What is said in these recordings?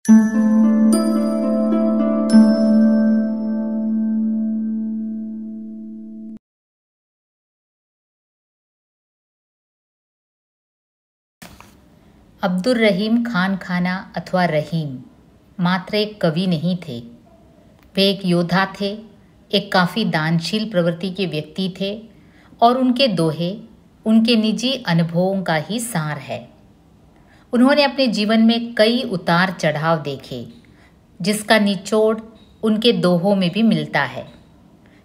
अब्दुल रहीम खान खाना अथवा रहीम मात्र एक कवि नहीं थे। वे एक योद्धा थे, एक काफ़ी दानशील प्रवृत्ति के व्यक्ति थे और उनके दोहे उनके निजी अनुभवों का ही सार है। उन्होंने अपने जीवन में कई उतार चढ़ाव देखे, जिसका निचोड़ उनके दोहों में भी मिलता है।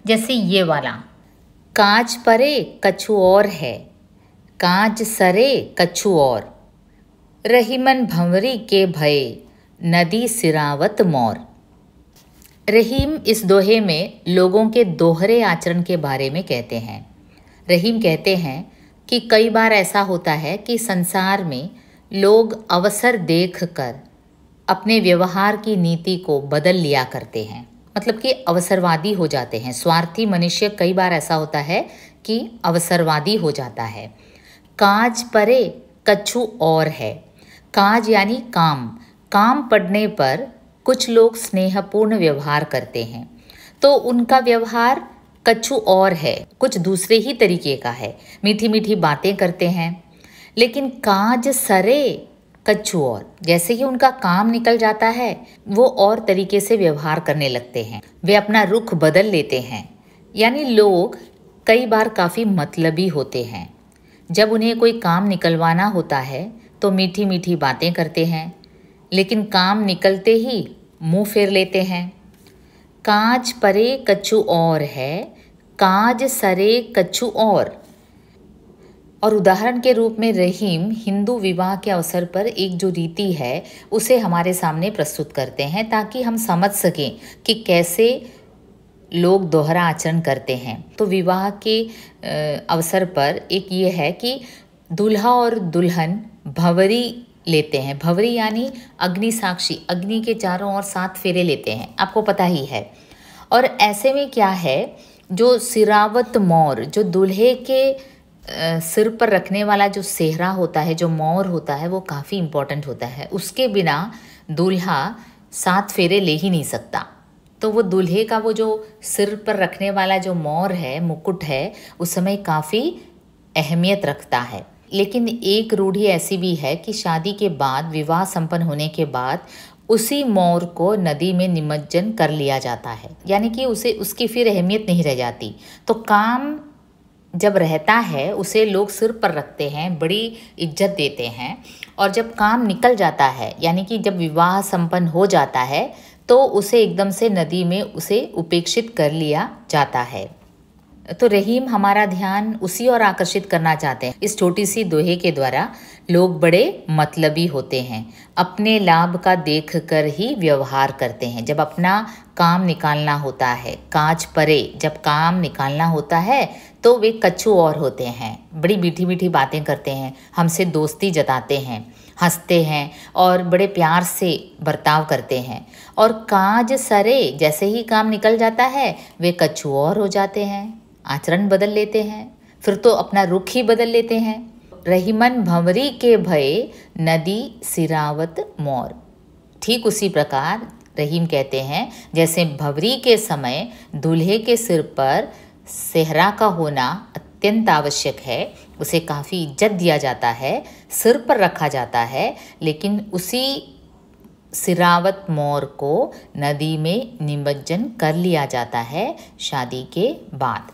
जैसे ये वाला, काज परे कछु और है, काज सरे कछु और, रहीमन भंवरी के भये नदी सिरावत मोर। रहीम इस दोहे में लोगों के दोहरे आचरण के बारे में कहते हैं। रहीम कहते हैं कि कई बार ऐसा होता है कि संसार में लोग अवसर देखकर अपने व्यवहार की नीति को बदल लिया करते हैं, मतलब कि अवसरवादी हो जाते हैं। स्वार्थी मनुष्य कई बार ऐसा होता है कि अवसरवादी हो जाता है। काज परे कछु और है, काज यानी काम। काम पड़ने पर कुछ लोग स्नेहपूर्ण व्यवहार करते हैं, तो उनका व्यवहार कछु और है, कुछ दूसरे ही तरीके का है। मीठी मीठी बातें करते हैं, लेकिन काज सरे कछु और, जैसे ही उनका काम निकल जाता है वो और तरीके से व्यवहार करने लगते हैं, वे अपना रुख बदल लेते हैं। यानी लोग कई बार काफ़ी मतलबी होते हैं। जब उन्हें कोई काम निकलवाना होता है तो मीठी मीठी बातें करते हैं, लेकिन काम निकलते ही मुंह फेर लेते हैं। काज परे कछु और है, काज सरे कछु और उदाहरण के रूप में रहीम हिंदू विवाह के अवसर पर एक जो रीति है उसे हमारे सामने प्रस्तुत करते हैं, ताकि हम समझ सकें कि कैसे लोग दोहरा आचरण करते हैं। तो विवाह के अवसर पर एक ये है कि दूल्हा और दुल्हन भंवरी लेते हैं। भंवरी यानी अग्नि साक्षी, अग्नि के चारों ओर 7 फेरे लेते हैं, आपको पता ही है। और ऐसे में क्या है, जो सिरावत मोर, जो दूल्हे के सिर पर रखने वाला जो सेहरा होता है, जो मोर होता है, वो काफ़ी इम्पोर्टेंट होता है। उसके बिना दूल्हा 7 फेरे ले ही नहीं सकता। तो वो दूल्हे का वो जो सिर पर रखने वाला जो मोर है, मुकुट है, उस समय काफ़ी अहमियत रखता है। लेकिन एक रूढ़ी ऐसी भी है कि शादी के बाद, विवाह संपन्न होने के बाद उसी मोर को नदी में निमज्जन कर लिया जाता है, यानी कि उसकी फिर अहमियत नहीं रह जाती। तो काम जब रहता है उसे लोग सिर पर रखते हैं, बड़ी इज्जत देते हैं, और जब काम निकल जाता है, यानी कि जब विवाह संपन्न हो जाता है, तो उसे एकदम से नदी में उसे उपेक्षित कर लिया जाता है। तो रहीम हमारा ध्यान उसी ओर आकर्षित करना चाहते हैं। इस छोटी सी दोहे के द्वारा लोग बड़े मतलबी होते हैं, अपने लाभ का देखकर ही व्यवहार करते हैं। जब अपना काम निकालना होता है, काज परे, जब काम निकालना होता है तो वे कछु और होते हैं। बड़ी मीठी मीठी बातें करते हैं, हमसे दोस्ती जताते हैं, हंसते हैं और बड़े प्यार से बर्ताव करते हैं। और काज सरे, जैसे ही काम निकल जाता है वे कछु और हो जाते हैं, आचरण बदल लेते हैं, फिर तो अपना रुख ही बदल लेते हैं। रहीमन भंवरी के भये नदी सिरावत मोर। ठीक उसी प्रकार रहीम कहते हैं, जैसे भंवरी के समय दूल्हे के सिर पर सेहरा का होना अत्यंत आवश्यक है, उसे काफ़ी इज्जत दिया जाता है, सिर पर रखा जाता है, लेकिन उसी सिरावत मोर को नदी में निमज्जन कर लिया जाता है शादी के बाद।